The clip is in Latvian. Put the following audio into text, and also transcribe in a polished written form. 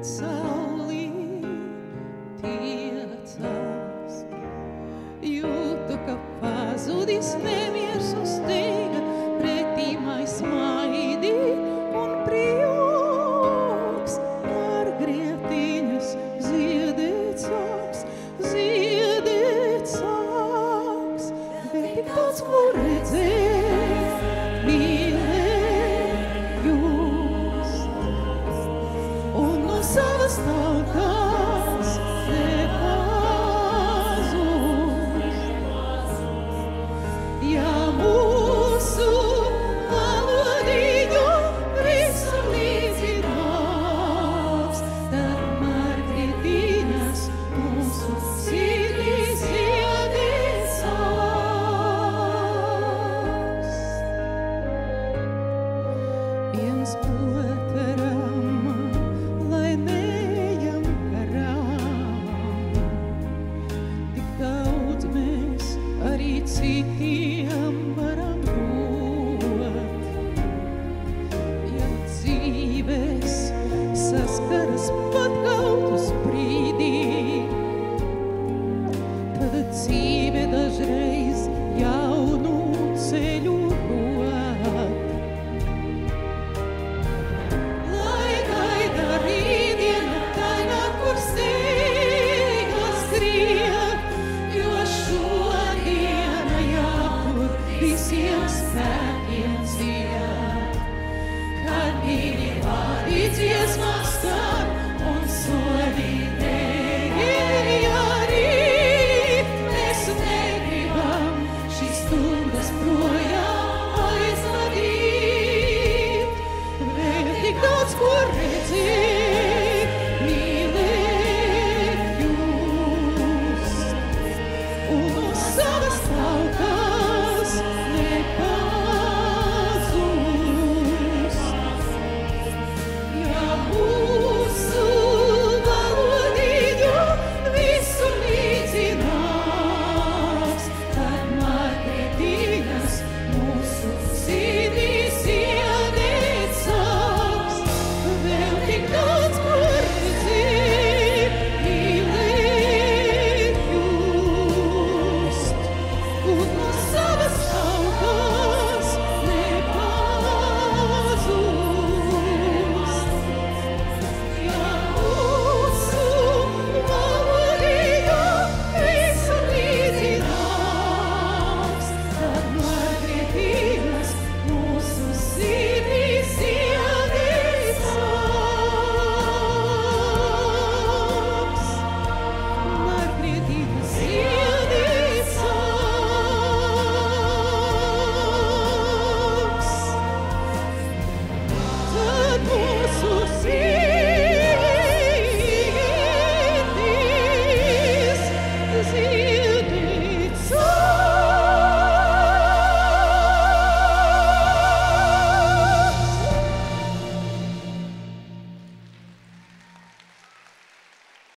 saulī tiecās. Jūtu, ka pazudis nemiers un steiga, pretīmai smaidi un prioks. Margrietiņas ziedēt sāks, bet tik daudz, ko redzēt, mīlēt jūs. Un no savas tautas nepazūst. Ja mūsu valodiņu visam līdzinās, tad margrietiņas mūsu sirdīs ziedēt sāks. Viens otram, lai neejam garām, tik daudz mēs arī citiem varam dot. Ja dzīves saskaras pat kaut uz brīdī, tad dzīve dažreiz jaunu ceļu rod. Lai gaida rītdiena, tainā, kur steigas skriet, jo šodiena jātur visiem spēkiem dzied. Kad mīļi vārdi dziesmās skan un sodītēji arī, mēs negribam šīs stundas projām aizvadīt. Vēl tik daudz, ko redzēt, mīlēt jūs. Un no savas tautas nepazūst. Ja